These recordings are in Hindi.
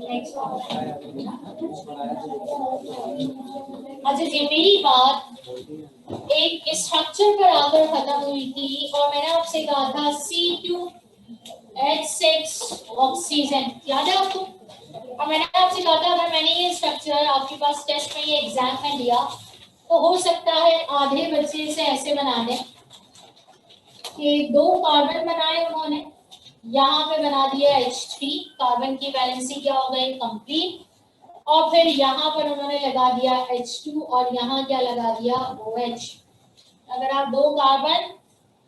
अच्छा जी, मेरी बात एक स्ट्रक्चर पर आकर खत्म हुई थी और मैंने आपसे कहा था C2H6 ऑक्सीजन, याद है आपको? और मैंने आपसे कहा था अगर मैंने ये स्ट्रक्चर आपके पास टेस्ट में, ये एग्जाम में दिया तो हो सकता है आधे बच्चे इसे ऐसे बना दें कि 2 कार्बन बनाए उन्होंने, यहाँ पे बना दिया H3, कार्बन की वैलेंसी क्या हो गई? कंप्लीट। और फिर यहाँ पर उन्होंने लगा दिया H2 और यहाँ क्या लगा दिया? OH। अगर आप 2 कार्बन,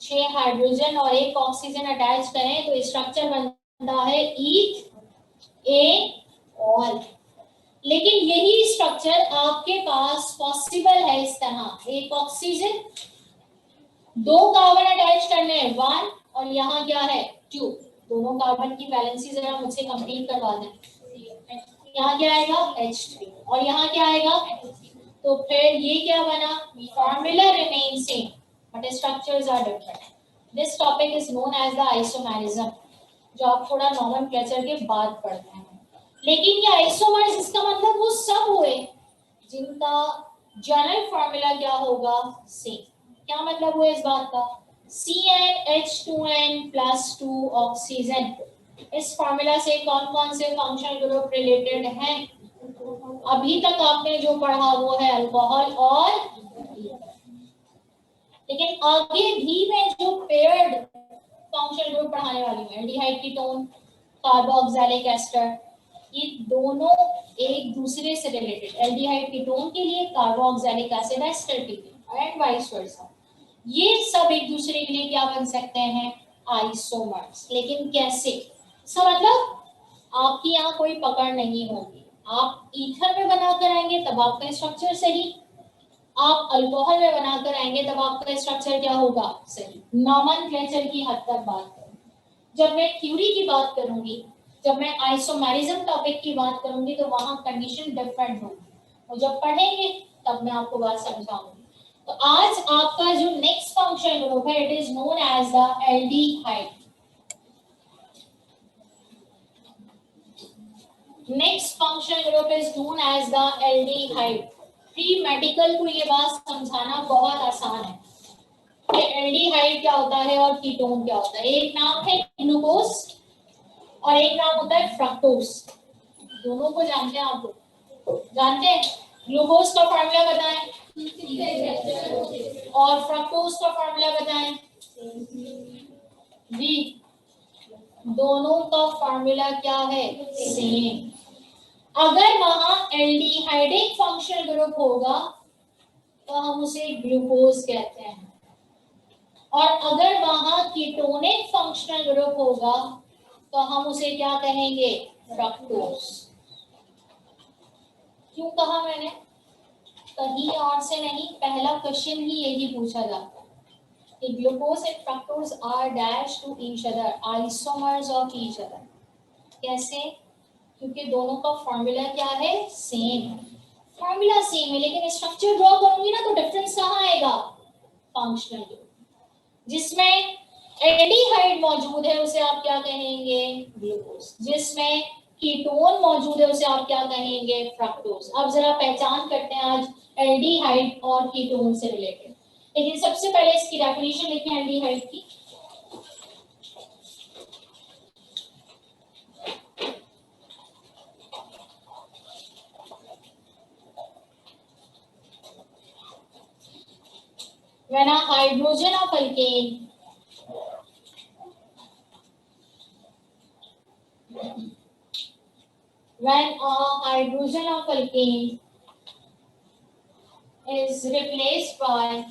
6 हाइड्रोजन और 1 ऑक्सीजन अटैच करें तो स्ट्रक्चर बनता है ईथ ए ऑल। लेकिन यही स्ट्रक्चर आपके पास पॉसिबल है इस तरह, 1 ऑक्सीजन, 2 कार्बन अटैच करने हैं 1 और यहाँ क्या है 2, दोनों कार्बन की वैलेंसी जरा मुझसे कंप्लीट करवा दें। यहाँ क्या आएगा? H3 और यहाँ क्या आएगा? तो फिर ये क्या बना? Formula remain same but structures are different. This topic is known as the isomerism, जो आप थोड़ा नोमेनक्लेचर के बाद पढ़ते हैं। लेकिन ये आइसोमर्स, इसका मतलब वो सब हुए जिनका जनरल फॉर्मूला क्या होगा? सेम। क्या मतलब हुआ इस बात का? CnH2n+2 ऑक्सीजन, इस फॉर्मूला से कौन कौन से फंक्शनल ग्रुप रिलेटेड हैं? अभी तक आपने जो पढ़ा वो है अल्कोहल और, लेकिन आगे भी मैं जो पेयर्ड फंक्शनल ग्रुप पढ़ाने वाली हूँ, एल्डिहाइड कीटोन, कार्बोक्सिलिक एस्टर, ये दोनों एक दूसरे से रिलेटेड। एल्डिहाइड कीटोन के लिए कार्बोक्सिलिक एसिड एस्टर के लिए एंड वाइस वर्सा, ये सब एक दूसरे के लिए क्या बन सकते हैं? आइसोमर्स। लेकिन कैसे? इसका मतलब आपकी यहाँ कोई पकड़ नहीं होगी। आप ईथर में बनाकर आएंगे तब आपका स्ट्रक्चर सही, आप अल्कोहल में बनाकर आएंगे तब आपका स्ट्रक्चर क्या होगा? सही। नोमेनक्लेचर की हद तक बात करूं, जब मैं थ्योरी की बात करूंगी, जब मैं आइसोमेरिज्म टॉपिक की बात करूंगी तो वहां कंडीशन डिफरेंट होगी, और जब पढ़ेंगे तब मैं आपको बात समझाऊंगी। तो आज आपका जो नेक्स्ट फंक्शनल ग्रुप है, it is known as the aldehyde. Next functional group is known as the aldehyde. Pre medical को ये बात समझाना बहुत आसान है कि एल्डिहाइड क्या होता है और कीटोन क्या होता है। एक नाम है ग्लूकोज और एक नाम होता है फ्रक्टोज। दोनों को जानते हैं आप लोग? जानते हैं? ग्लूकोज का फॉर्मूला बताएं और फ्रक्टोज का फॉर्मूला बताएं जी। दोनों का फॉर्मूला क्या है? सेम। अगर वहां एल्डिहाइडिक फंक्शनल ग्रुप होगा तो हम उसे ग्लूकोज कहते हैं, और अगर वहां कीटोनिक फंक्शनल ग्रुप होगा तो हम उसे क्या कहेंगे? फ्रक्टोज। क्यों कहा मैंने? कहीं और से नहीं, पहला क्वेश्चन ही यही पूछा जाता है कि glucose and fructose are dash to each other, isomers of each other. कैसे? क्योंकि दोनों का फॉर्मूला क्या है? सेम। फॉर्मूला सेम है लेकिन स्ट्रक्चर ड्रॉ करूंगी ना तो डिफरेंस कहाँ आएगा? Functional group. जिसमें एल्डिहाइड मौजूद है उसे आप क्या कहेंगे? ग्लूकोज। जिसमें कीटोन मौजूद है उसे आप क्या कहेंगे? फ्रक्टोज। अब जरा पहचान करते हैं आज एल्डिहाइड और कीटोन से रिलेटेड। लेकिन सबसे पहले इसकी डेफिनेशन लिखें एल्डिहाइड की। When a hydrogen of alkane is replaced by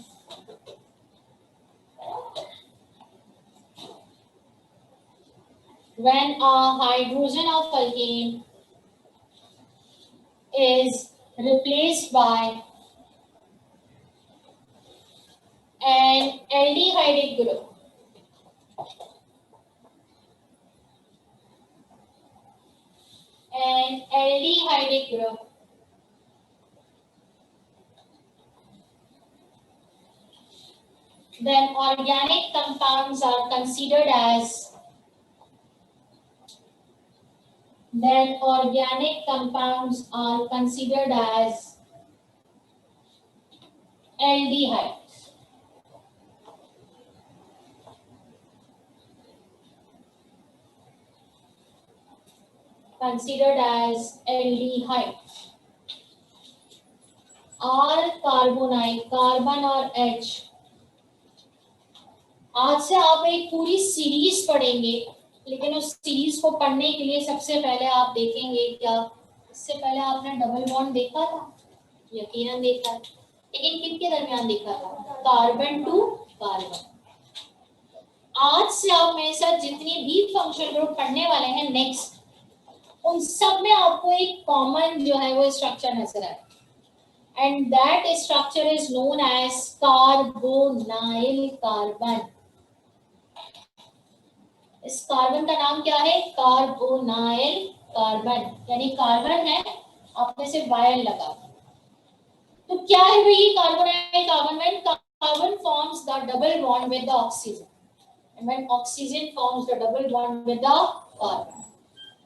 when a hydrogen of alkane is replaced by an aldehydic group, then organic compounds are considered as then organic compounds are considered as aldehydes. Considered as aldehydes. R carbonyl, carbon और H। आज से आप एक पूरी सीरीज पढ़ेंगे, लेकिन उस सीरीज को पढ़ने के लिए सबसे पहले आप देखेंगे क्या, इससे पहले आपने डबल बॉन्ड देखा था? यकीनन देखा है, लेकिन किनके दरमियान देखा था? Carbon to carbon. आज से आप मेरे साथ जितनी भी फंक्शनल ग्रुप पढ़ने वाले हैं नेक्स्ट, उन सब में आपको एक कॉमन जो है वो स्ट्रक्चर नजर आए, and that structure is known as carbonyl carbon. इस कार्बन का नाम क्या है? कार्बोनाइल कार्बन, यानी कार्बन है, आपने सिर्फ वायल लगा। तो क्या है भाई ये carbonyl carbon? When carbon forms the double bond with the oxygen, and when oxygen forms the double bond with the carbon,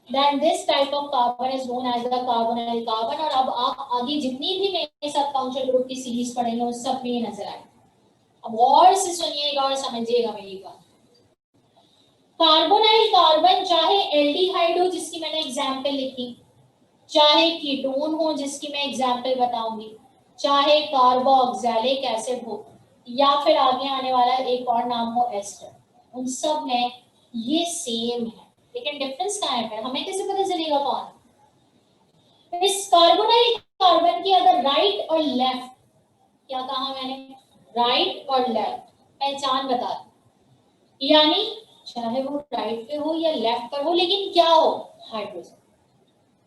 then this type of carbon is known as the carbonyl carbon। और अब आप आगे जितनी भी मेरे साथ फंक्शनल ग्रुप की सीरीज पढ़ेंगे उस सब में ये नजर आएगा। अब और से सुनिएगा और समझिएगा मेरी बात। कार्बोनाइल कार्बन चाहे एल्डिहाइड हो जिसकी मैंने एग्जांपल लिखी, चाहे कीटोन हो जिसकी मैं एग्जांपल बताऊंगी, चाहे कार्बोक्सिलिक एसिड हो, या फिर आगे आने वाला एक और नाम हो एस्टर, उन सब में ये सेम है। लेकिन डिफरेंस कहाँ है? हमें कैसे पता चलेगा कौन? इस कार्बोनाइल कार्बन की अगर राइट और लेफ्ट, क्या कहा मैंने? राइट और लेफ्ट पहचान बता दी, यानी चाहे वो राइट पे हो या लेफ्ट पर हो, लेकिन क्या हो? हाइड्रोजन।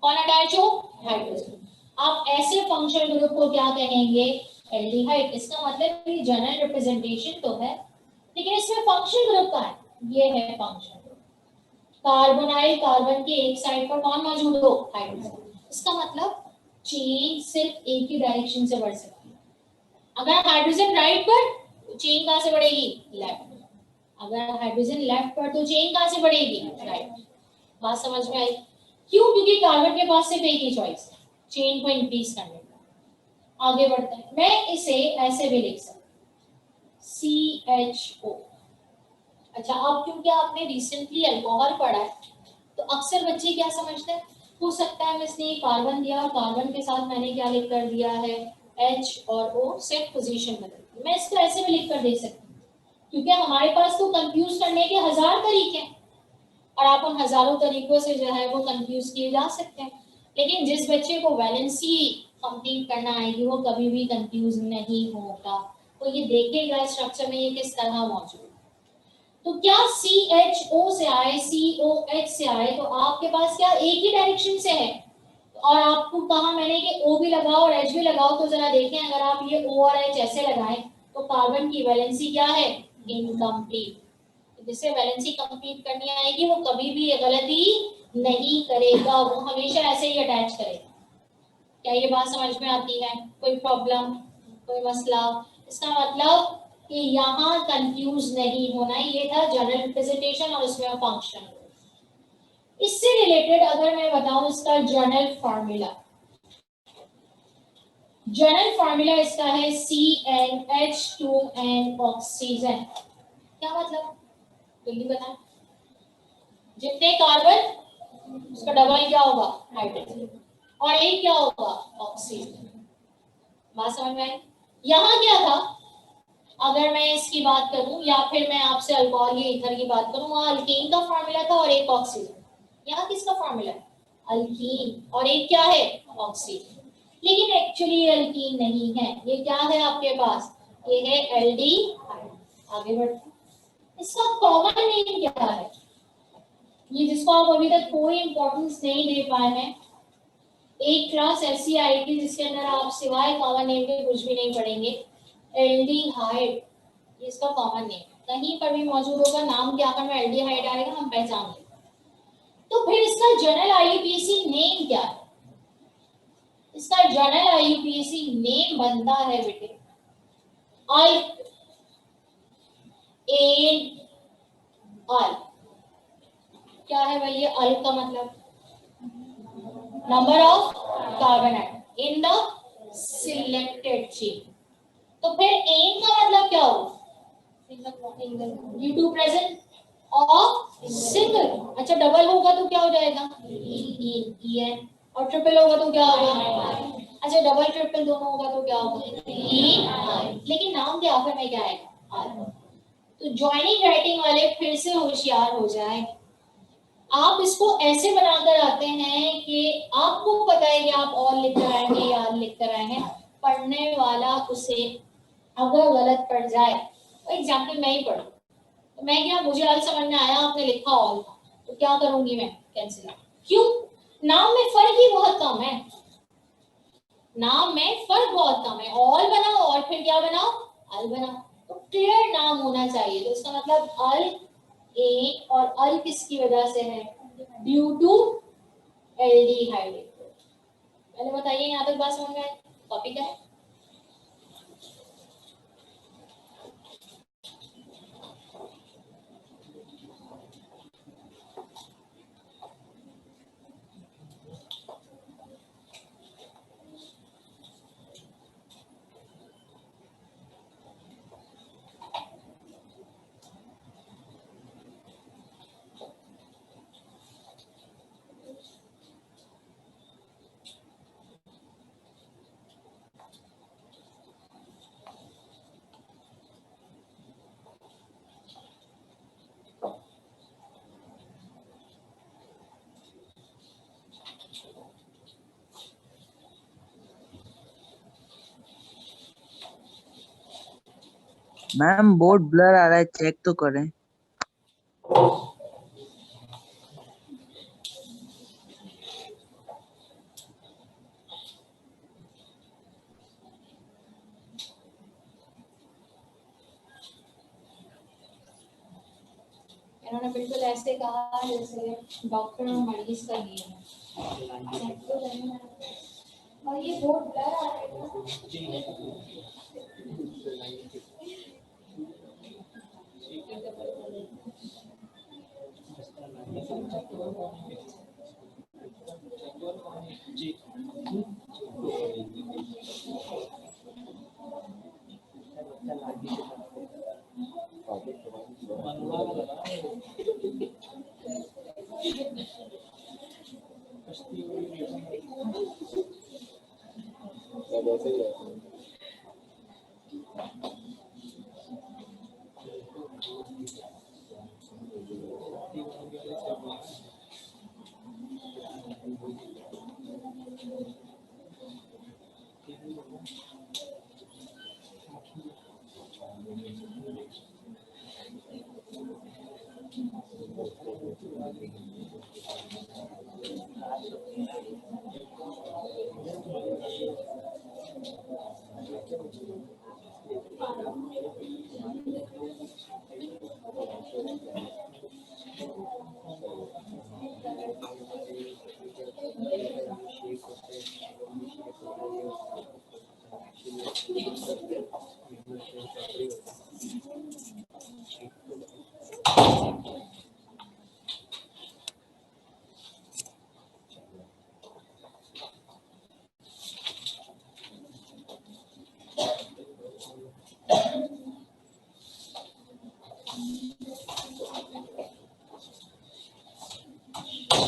कौन अटैच हो? हाइड्रोजन। आप ऐसे फंक्शनल ग्रुप को क्या कहेंगे? एल्डिहाइड। इसका मतलब ये जनरल रिप्रेजेंटेशन तो है, लेकिन इसमें फंक्शनल ग्रुप का है, ये है फंक्शनल ग्रुप। कार्बोनाइल कार्बन के एक साइड पर कौन मौजूद हो? हाइड्रोजन। इसका मतलब चेन सिर्फ एक ही डायरेक्शन से बढ़ सकती है। अगर हाइड्रोजन राइट पर तो चेन कहां से बढ़ेगी? लेफ्ट। अगर हाइड्रोजन लेफ्ट पर तो चेन कहां से बढ़ेगी? राइट। बात समझ में आई? क्यों? क्योंकि कार्बन के पास सिर्फ एक ही चॉइस है, चेन को इंक्रीज करने का। आगे बढ़ते हैं, मैं इसे ऐसे भी लिख सकता CHO। अच्छा, अब क्योंकि आपने रिसेंटली अल्कोहल पढ़ा है तो अक्सर बच्चे क्या समझते हैं, हो सकता है इसने ये कार्बन दिया और कार्बन के साथ मैंने क्या लिख कर दिया है? H और O, सेट पोजीशन बदल दी। मैं इसको ऐसे भी लिख कर दे सकती हूँ, क्योंकि हमारे पास तो कंफ्यूज करने के 1000 तरीके हैं और आप उन हजारों तरीकों से जो है वो कंफ्यूज किए जा सकते हैं। लेकिन जिस बच्चे को वैलेंसी कंप्लीट करना आएगी वो कभी भी कंफ्यूज नहीं होगा, तो ये देखेगा स्ट्रक्चर में ये किस तरह मौजूद है। तो क्या CHO से आए, COH से आए, तो आपके पास क्या एक ही डायरेक्शन से है? और आपको कहा मैंने कि O भी लगाओ और H भी लगाओ, तो जरा देखें अगर आप ये O और H ऐसे लगाएं तो कार्बन की वैलेंसी क्या है? इनकम्प्लीट। जिसे वैलेंसी कंप्लीट करनी आएगी वो कभी भी गलती नहीं करेगा, वो हमेशा ऐसे ही अटैच करेगा। क्या ये बात समझ में आती है? कोई प्रॉब्लम, कोई मसला? इसका मतलब कि यहाँ कंफ्यूज नहीं होना। ये था जनरल रिप्रेजेंटेशन और उसमें फंक्शन। इससे रिलेटेड अगर मैं बताऊं इसका जनरल फार्मूला, जनरल फार्मूला इसका है CnH2n ऑक्सीजन। क्या मतलब? जल्दी बताएं। जितने कार्बन उसका डबल क्या होगा? हाइड्रोजन। और एक क्या होगा? ऑक्सीजन। बात समझ में आई? यहाँ क्या था? अगर मैं इसकी बात करूं या फिर मैं आपसे अल्कोहल या ईथर की बात करूं, वहां अल्कीन का फार्मूला था और एक ऑक्सीजन। यहाँ किसका फार्मूला है? अल्कीन, और एक क्या है? ऑक्सीजन। लेकिन एक्चुअली ये अल्कीन नहीं है, ये क्या है आपके पास? ये है एल्डिहाइड। आगे बढ़ते, इसका कॉमन नेम क्या है? ये जिसको आप अभी तक कोई इंपॉर्टेंस नहीं दे पाए हैं, एक क्लास ऐसी आएगी जिसके अंदर आप सिवाय कॉमन नेम के कुछ भी नहीं पढ़ेंगे। एल्डिहाइड, इसका कॉमन नेम कहीं पर भी मौजूद होगा, नाम के आखिर में एल्डिहाइड आएगा, हम पहचान लेंगे। तो फिर इसका जनरल IUPAC नेम क्या है? इसका जनरल IUPAC नेम बनता है बेटे अल एन अल। क्या है भाई ये अल का मतलब? Number of carbon atom in the selected chain. तो फिर एन का मतलब क्या होगा? Due to present of single. अच्छा डबल होगा तो क्या हो जाएगा? एन। और ट्रिपल होगा तो क्या होगा? अच्छा डबल ट्रिपल दोनों होगा तो क्या होगा? लेकिन नाम के आखिर में क्या आएगा? तो ज्वाइनिंग राइटिंग वाले फिर से होशियार हो जाए। आप इसको ऐसे बनाकर आते हैं कि आपको पता है कि आप और लिख कर आएंगे या लिख कर आएंगे, पढ़ने वाला उसे अगर गलत पड़ जाए, तो एग्जाम्पल मैं ही पढ़ू तो मैं क्या, मुझे ऑल समझ में आया, आपने लिखा ऑल था, तो क्या करूंगी मैं? कैंसिल। क्यों? नाम में फर्क ही बहुत कम है। नाम में फर्क बहुत कम है। ऑल बनाओ और फिर क्या बनाओ? अल बनाओ। तो क्लियर नाम होना चाहिए। तो इसका मतलब अल ए, और अल किसकी वजह से है? Due to aldehyde. पहले बताइए यहाँ तक बात समझ में आई? कॉपी करें। मैम बोर्ड ब्लर आ रहा है, चेक तो करें। इन्होंने बिल्कुल ऐसे कहा जैसे डॉक्टर और मरीज का गेम है। और ये बोर्ड ब्लर आ रहा है।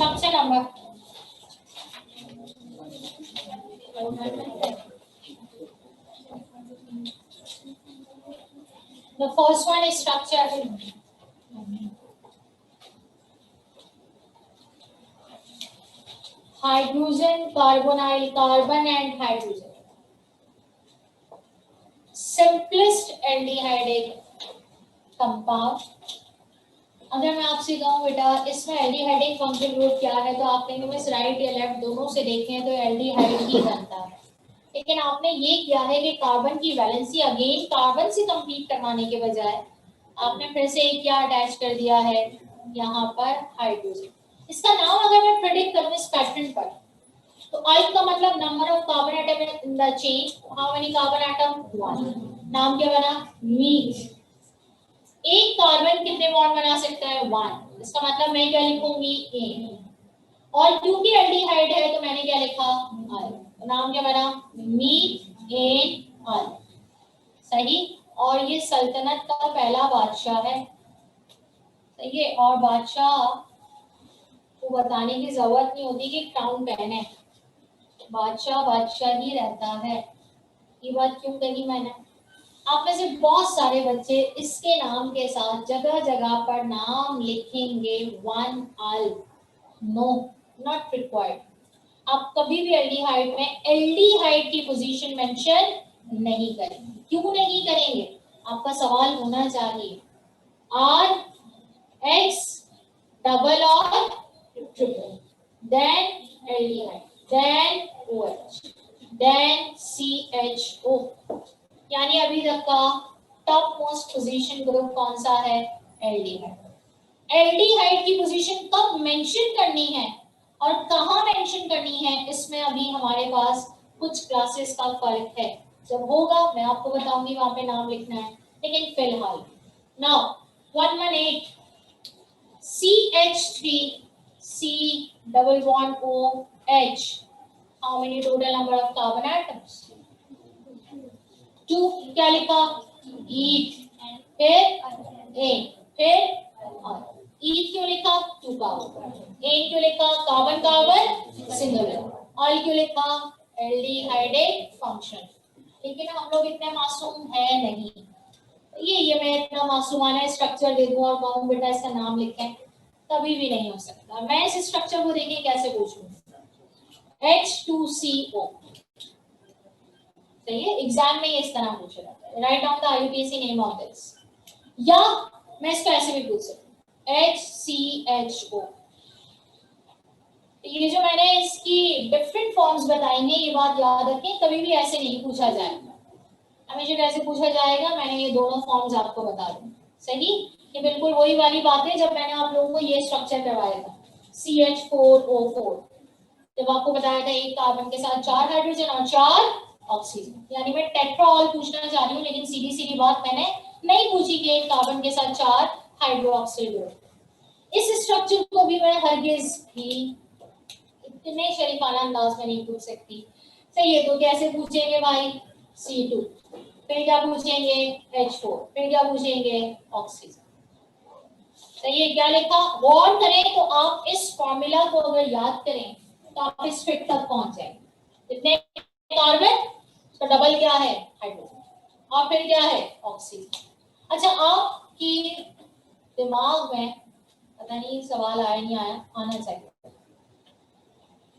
सबसे number the first one is structure. Hydrogen, carbonyl, carbon and hydrogen. Simplest aldehyde compound. अगर मैं आपसे कहूँ बेटा इसमें एल्डिहाइड फंक्शनल ग्रुप क्या है, तो आप कहेंगे बस राइट या लेफ्ट दोनों से देखें तो एल्डिहाइड ही बनता है। लेकिन आपने ये किया है कि कार्बन की वैलेंसी अगेन कार्बन से कंप्लीट करवाने के बजाय आपने फिर से एक क्या अटैच कर दिया है यहाँ पर? हाइड्रोजन। इसका नाम अगर मैं प्रेडिक्ट करूँ इस पैटर्न पर, तो आई का मतलब number of carbon atom in the chain. How many carbon atom? 1। नाम क्या बना? मीट। एक कार्बन कितने बॉन्ड बना सकता है? 1। इसका मतलब मैं क्या लिखूंगी? ए। और क्योंकि एल्डिहाइड है तो मैंने क्या लिखा, आल। तो नाम क्या बना, मीथेन आल। सही। और ये सल्तनत का पहला बादशाह है। सही है। और बादशाह को बताने की जरूरत नहीं होती कि क्राउन पहने, बादशाह बादशाह ही रहता है। ये बात क्यों कही मैंने? आप में से बहुत सारे बच्चे इसके नाम के साथ जगह जगह पर नाम लिखेंगे वन आल। No, not required. आप कभी भी एल्डिहाइड में एल्डिहाइड की पोजीशन मेंशन नहीं करेंगे। क्यों नहीं करेंगे? आपका सवाल होना चाहिए आर एक्स डबल और triple, then aldehyde, then OH, then CHO। यानी अभी तक का टॉप मोस्ट पोजीशन ग्रुप कौन सा है? एल्डिहाइड। एल्डिहाइड की पोजीशन कब मेंशन करनी है और कहाँ मेंशन करनी है, इसमें अभी हमारे पास कुछ क्लासेस का फर्क है। जब होगा मैं आपको बताऊंगी, वहां पे नाम लिखना है। लेकिन फिलहाल now 118 CH3 C double bond OH, how many total number of carbon atoms? 2। क्या लिखा? ईथ, फिर ए, फिर आर। ईथ क्यों लिखा? 2 कार्बन। ए क्यों लिखा? Carbon carbon single. ऑल क्यों लिखा? Aldehyde function. लेकिन हम लोग इतने मासूम है नहीं। ये मैं इतना मासूमाना स्ट्रक्चर दे दूं और कहूं बेटा इसका नाम लिखें, कभी भी नहीं हो सकता। मैं इस स्ट्रक्चर को देखे कैसे पूछूं? H2CO। सही है। एग्जाम में ये इस तरह पूछा जाता है, write down the IUPAC name of this. या मैं इसको ऐसे भी पूछ सकती हूँ HCHO। ये जो मैंने इसकी डिफरेंट फॉर्म्स बताई हैं, ये बात याद रखें, कभी भी ऐसे नहीं पूछा जाएगा। हमेशा कैसे पूछा जाएगा? मैंने ये दोनों फॉर्म्स आपको बता दी। सही। ये बिल्कुल वही वाली बात है जब मैंने आप लोगों को ये स्ट्रक्चर करवाया था CH4O4। जब आपको बताया था एक कार्बन के साथ 4 हाइड्रोजन और 4 ऑक्सीजन, यानी मैं टेट्राऑल पूछना चाह रही हूँ, लेकिन सीधी सीधी बात मैंने नहीं पूछी कि एक कार्बन के साथ 4 हाइड्रोक्सिल ग्रुप। इस स्ट्रक्चर को भी मैं हरगिज भी इतने शरीफाना अंदाज में नहीं पूछ सकती। सही है। तो कैसे पूछेंगे भाई? C2, फिर क्या पूछेंगे? H4, फिर क्या पूछेंगे? ऑक्सीजन। सही है। क्या लिखा? गौर करें तो आप इस फॉर्मूला को अगर याद करें तो आप इस फिट तक पहुंच जाएंगे। इतने कार्बन तो डबल क्या है? हाइड्रोजन, और फिर क्या है? ऑक्सीजन। अच्छा, आपकी दिमाग में पता नहीं सवाल आया नहीं आया, आना चाहिए,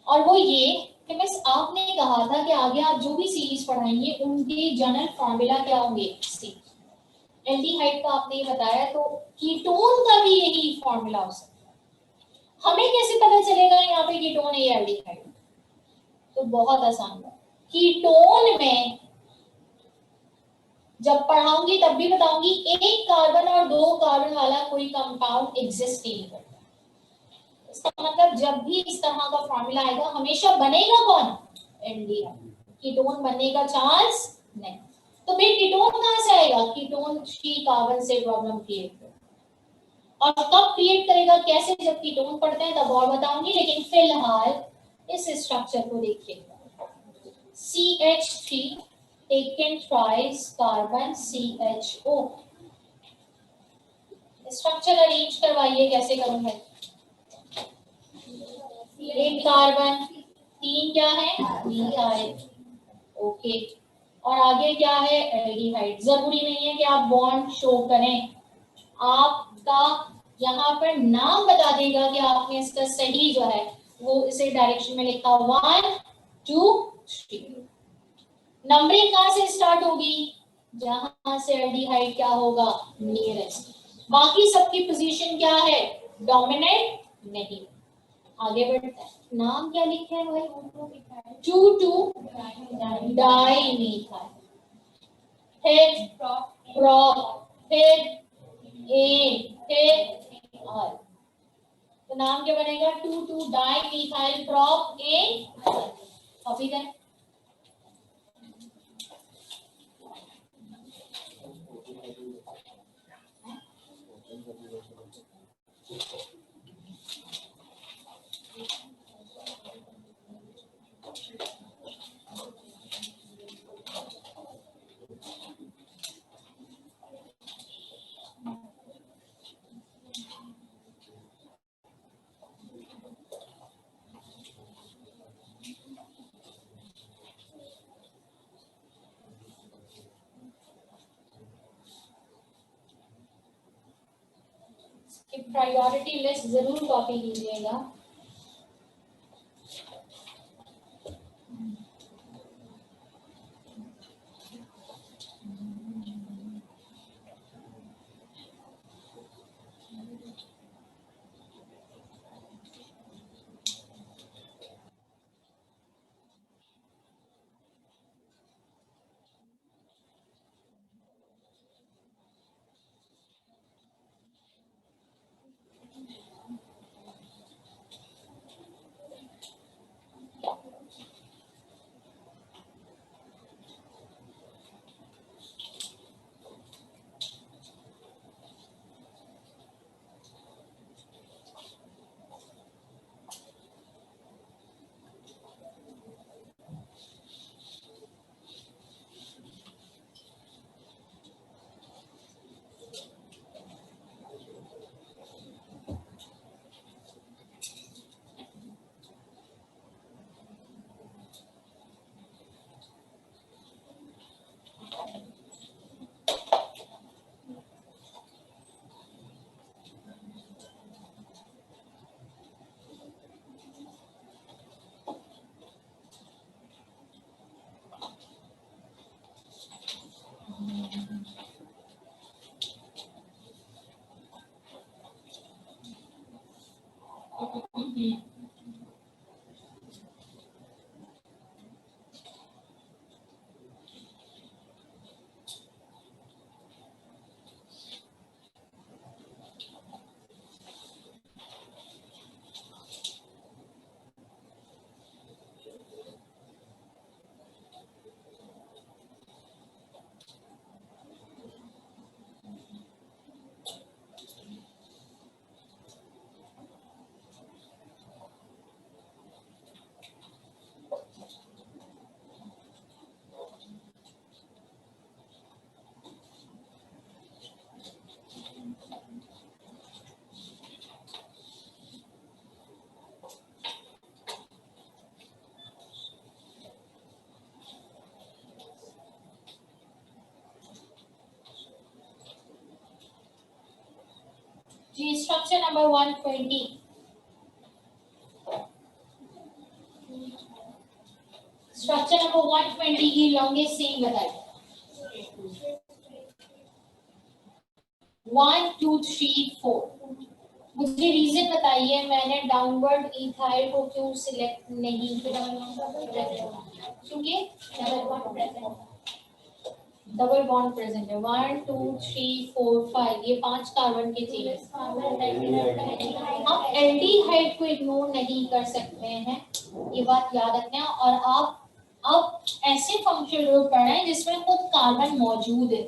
और वो ये कि मिस आपने कहा था कि आगे आप जो भी सीरीज पढ़ाएंगे उनके जनरल फॉर्मूला क्या होंगे? सी। एल्डिहाइड का आपने ये बताया, तो कीटोन का भी यही फॉर्मूला हो सकता है। हमें कैसे पता चलेगा यहाँ पे कीटोन है या एल्डिहाइड? तो बहुत आसान है। कीटोन में जब पढ़ाऊंगी तब भी बताऊंगी, एक कार्बन और 2 कार्बन वाला कोई कंपाउंड एग्जिस्ट नहीं करता। इसका मतलब जब भी इस तरह का फॉर्मूला आएगा हमेशा बनेगा कौन? एल्डिहाइड। कीटोन बनने का चांस नहीं। तो फिर कीटोन कहां से आएगा? कीटोन 3 कार्बन से प्रॉब्लम क्रिएट करेगा। और कब क्रिएट करेगा, कैसे? जब कीटोन पढ़ते हैं तब और बताऊंगी, लेकिन फिलहाल इस स्ट्रक्चर को देखिए। CH3 taken twice carbon CHO। Structure arrange करवाइए, कैसे करूंगा? एक कार्बन, 3 क्या है? मिथाइल। ओके। और आगे क्या है? एल्डिहाइड। जरूरी नहीं है कि आप बॉन्ड शो करें, आपका यहाँ पर नाम बता देगा कि आपने इसका सही जो है वो इसे डायरेक्शन में लिखा 1 2 3। नंबरिंग कहां से स्टार्ट होगी? जहां से एल्डिहाइड क्या होगा? नियरेस्ट। बाकी सबकी पोजीशन क्या है? डोमिनेंट नहीं। आगे बढ़ते हैं। नाम क्या लिखा है भाई? 2 डाइमीथाइल, फिर प्रोप, फिर ए, फिर आर। तो नाम क्या बनेगा? 2 डाइमीथाइल प्रोप ए। कॉपी करें। प्रायोरिटी लिस्ट जरूर कॉपी कीजिएगा। जी स्ट्रक्चर नंबर 120। स्ट्रक्चर नंबर 120 की लॉन्गेस्ट चेन बताइए। 1 2 3 4। मुझे रीजन बताइए मैंने डाउनवर्ड इथाइल को क्यों सिलेक्ट नहीं किया, क्योंकि डबल बॉन्ड प्रेजेंट है। 1 2 3 4 5 ये 5 कार्बन के चेन। आप एल्डिहाइड को इग्नोर नहीं कर सकते हैं, ये बात याद रखना। और आप अब ऐसे फंक्शनल ग्रुप पढ़ रहे हैं जिसमें खुद कार्बन मौजूद है,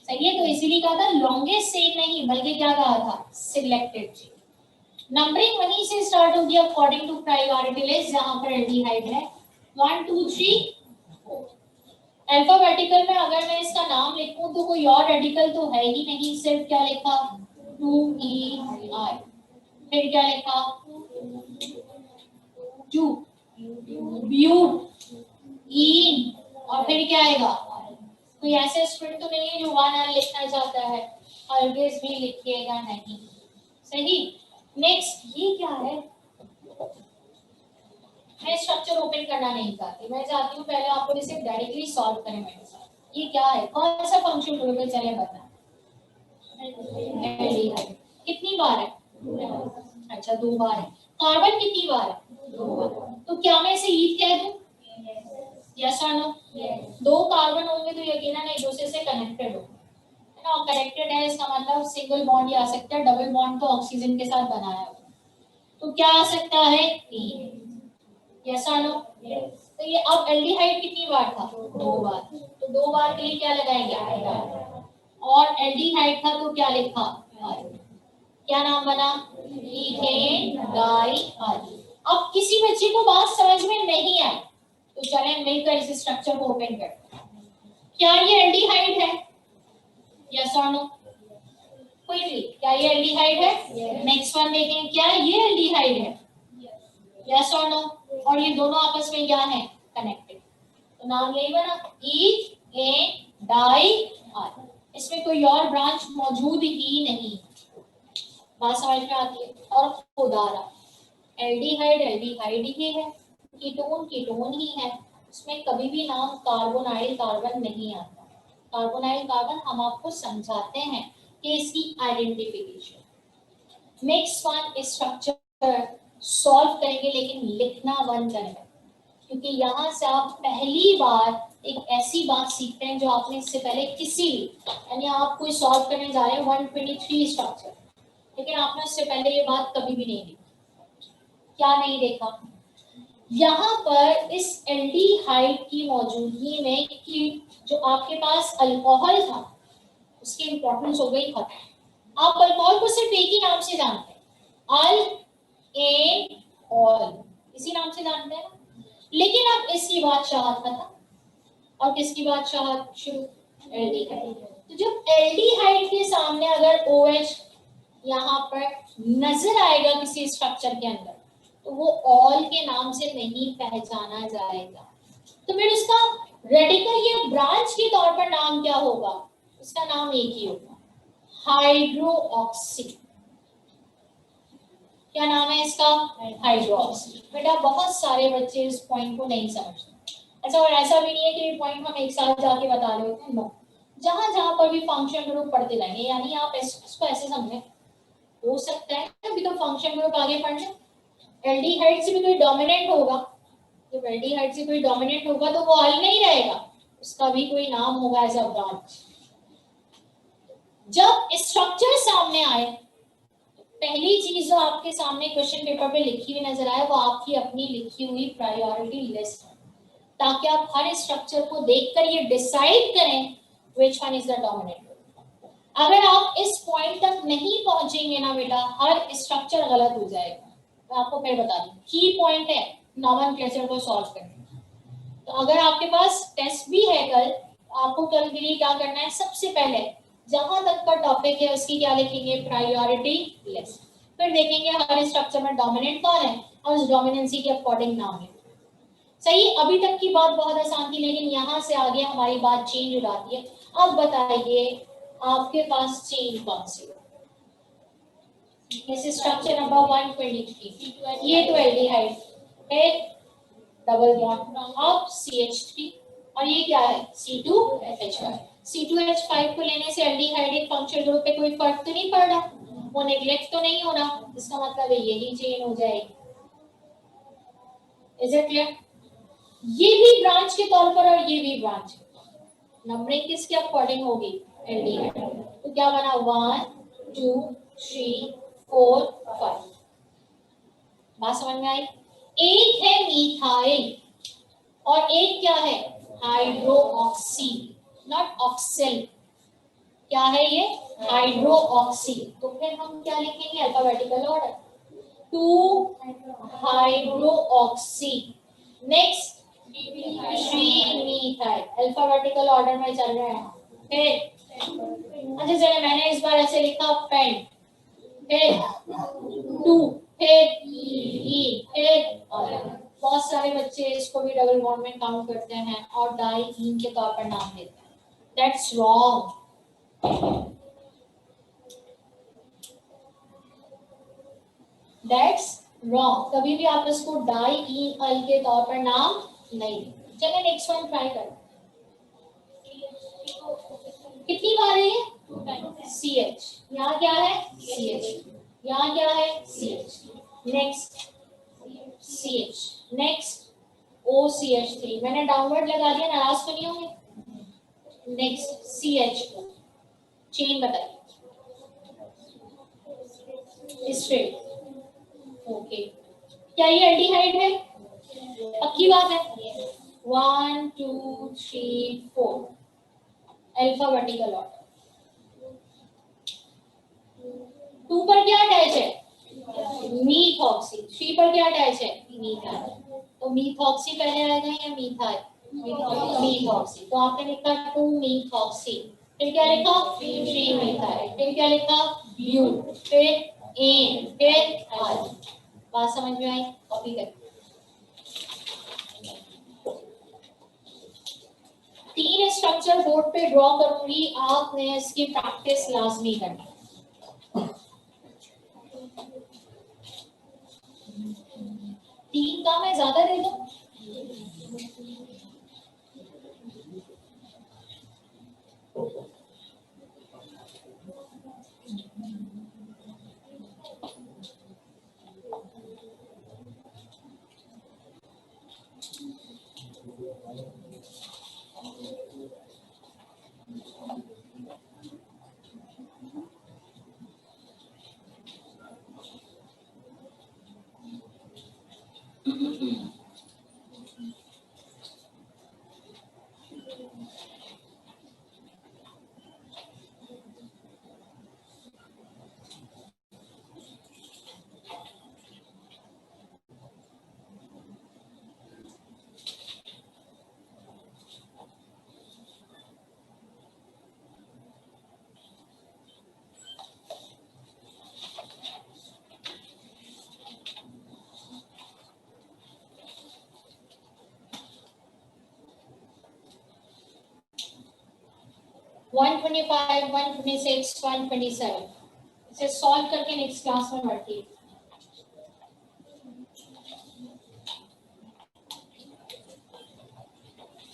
सही है। तो इसीलिए कहा था लॉन्गेस्ट चेन नहीं बल्कि क्या कहा था, सिलेक्टेड चेन। नंबरिंग वहीं से स्टार्ट होगी अकॉर्डिंग टू प्रायोरिटी लिस्ट, जहां पर एल्डिहाइड है 1 2 3 4। अल्फाबेटिकल में अगर मैं इसका नाम लिखूं तो कोई और रेडिकल तो है ही नहीं, सिर्फ क्या लिखा 2EI। फिर क्या लिखा 2 ब्यूट ईन, और फिर क्या आएगा। कोई ऐसे स्टूडेंट तो नहीं है जो 1L लिखना चाहता है, ऑलवेज भी लिखिएगा नहीं, सही। नेक्स्ट ये क्या है, मैं स्ट्रक्चर ओपन करना नहीं चाहती, मैं चाहती हूँ पहले आपको इसे डायरेक्टली सॉल्व करें मेरे साथ। ये क्या है, कौन सा फंक्शन ग्रुप है, चले बता। एल्डिहाइड कितनी बार है, अच्छा 2 बार है। कार्बन कितनी बार है, 2 बार। तो क्या मैं इसे ईथ कह दूं, यस और नो। 2 कार्बन होंगे तो यकीनन एक दूसरे से कनेक्टेड होंगे, है ना। कनेक्टेड है इसका मतलब सिंगल बॉन्ड ही आ सकता है, डबल बॉन्ड तो ऑक्सीजन के साथ बनाया हुआ, तो क्या आ सकता है, यस और नो। तो ये अब एल्डिहाइड कितनी बार था, 2 बार, तो 2 बार के लिए क्या लगाएंगे, और एल्डिहाइड था तो क्या लिखा, क्या नाम बना, ईथेन डाइऑल। अब किसी बच्चे को बात समझ में नहीं आई तो चले मिलकर इस स्ट्रक्चर को ओपन करते हैं। क्या ये एल्डिहाइड है, यस और नो, कोई भी, क्या ये एल्डिहाइड है। नेक्स्ट वन देखें, क्या ये एल्डिहाइड है, यस और नो। और ये दोनों आपस में क्या है, कनेक्टेड, तो नाम यही बना ईथेन डाइऑल। इसमें कोई और ब्रांच मौजूद ही नहीं, बात समझ में आती है। और खुदारा एल्डिहाइड एल्डिहाइड ही है, कीटोन कीटोन ही है, उसमें कभी भी नाम कार्बोनाइल कार्बन नहीं आता। कार्बोनाइल कार्बन हम आपको समझाते हैं कि इसकी identification. Next one structure solve करेंगे लेकिन लिखना वन करेंगे, क्योंकि यहाँ से आप पहली बार एक ऐसी बात सीखते हैं जो आपने इससे पहले किसी यानी आप कोई सॉल्व करने जा रहे हैं 123 स्ट्रक्चर, लेकिन आपने उससे पहले ये बात कभी भी नहीं देखी। क्या नहीं देखा? यहाँ पर इस एल्डिहाइड की मौजूदगी में कि जो आपके पास अल्कोहल था उसकी इंपॉर्टेंस हो गई खत्म। आप अल्कोहल को सिर्फ एक ही नाम से जानते हैं, अल एन ऑल, इसी नाम से जानते हैं। लेकिन अब इसकी बादशाहत खत्म और किसकी बादशाहत शुरू? एल्डिहाइड। तो जब एल्डिहाइड के सामने अगर OH यहाँ पर नजर आएगा किसी स्ट्रक्चर के अंदर तो वो ऑल के नाम से नहीं पहचाना जाएगा। तो फिर उसका रेडिकल या ब्रांच के तौर पर नाम क्या होगा? उसका नाम एक ही होगा, हाइड्रोऑक्सी। क्या नाम है इसका? हाइड्रोऑक्सी। बेटा बहुत सारे बच्चे इस पॉइंट को नहीं समझते। अच्छा, और ऐसा भी नहीं है कि ये पॉइंट हम एक साथ जाके बता रहे होते हैं, नो। जहां जहां पर भी फंक्शन ग्रुप पढ़ते रहेंगे, यानी आप इसको ऐसे समझें, हो सकता है अभी तो फंक्शन ग्रुप आगे पढ़ने एल्डिहाइड से भी कोई डोमिनेंट होगा, जब एल्डिहाइड से कोई डोमिनेंट होगा तो वो ऑल नहीं रहेगा, उसका भी कोई नाम होगा एज अ ब्रांच। जब स्ट्रक्चर सामने आए पहली चीज जो आपके सामने क्वेश्चन पेपर पे लिखी हुई नजर आए वो आपकी अपनी लिखी हुई प्रायोरिटी लिस्ट है, ताकि आप हर स्ट्रक्चर को देखकर ये डिसाइड करें which one is the dominant. अगर आप इस पॉइंट तक नहीं पहुंचेंगे ना बेटा, हर स्ट्रक्चर गलत हो जाएगा। मैं आपको फिर बता दूं, की पॉइंट है नॉमेनक्लेचर को सॉल्व करना। तो अगर आपके पास टेस्ट भी है कल, आपको कल के लिए क्या करना है? सबसे पहले जहां तक का टॉपिक है उसकी क्या लिखेंगे? Priority list. फिर देखेंगे हर स्ट्रक्चर में डोमिनेंट कौन है और उस डोमिनेंसी के अकॉर्डिंग नाम है। सही, अभी तक की बात बहुत आसान थी, लेकिन यहाँ से आगे हमारी बात चेंज हो जाती है। अब बताइए आपके पास चेंज कौन सी? इस स्ट्रक्चर नंबर 123, ये तो एल्डिहाइड है, डबल बॉन्ड, अब CH3, और ये क्या है? C2H5। C2H5 को लेने से एल्डिहाइड एक फंक्शनल ग्रुप पे कोई फर्क तो नहीं पड़ रहा, वो नेग्लेक्ट तो नहीं हो रहा, इसका मतलब है यही चेन हो जाएगी। Is it clear? ये भी ब्रांच के तौर पर और ये भी ब्रांच। नंबरिंग किसके अकॉर्डिंग होगी? एल्डिहाइड। तो क्या बना? 1 2 3 4 5। बात समझ में आई? एक है मीथाइल और एक क्या है? Hydroxy, not oxyl. क्या है ये? हाइड्रोऑक्सी। तो फिर हम क्या लिखेंगे? Alphabetical order, 2 hydroxy, next 3 methyl, alphabetical order में चल रहे हैं। फिर अच्छा चले, मैंने इस बार ऐसे लिखा पेंट, फिर 2, फिर ई, फिर बहुत सारे बच्चे इसको भी डबल बॉन्ड में काउंट करते हैं और डाईईन के तौर पर नाम देते हैं। That's wrong. That's wrong. कभी भी आप इसको डाईईन अल के तौर पर नाम नहीं देते। चलिए नेक्स्ट वन ट्राई करें। कितनी बार है ये? CH। यहाँ क्या है? CH। यहाँ क्या है? CH। Next CH, next OCH3। मैंने डाउनवर्ड लगा दिया, नाराज तो नहीं होंगे? Next CH2। चेन बताइए। स्ट्रेट। ओके, क्या ये एल्डिहाइड है? पक्की बात है। 1 2 3 4, अल्फाबेटिकल ऑर्डर। 2 पर क्या अटैच है? मीथॉक्सी। 3 पर क्या अटैच है? मीथाइल। तो मीथॉक्सी पहले आएगा या मीथाइल? मीथॉक्सी। तो आपने लिखा 2 मीथॉक्सी, फिर क्या लिखा? 3 मीथाइल, फिर क्या लिखा? ब्यू, फिर एन, फिर आर। बात समझ में आई? कॉपी कर। 3 स्ट्रक्चर बोर्ड पे ड्रॉ करूंगी, आपने इसकी प्रैक्टिस लाजमी करनी। 125, 126, 127 इसे सॉल्व करके नेक्स्ट क्लास में बढ़ती है।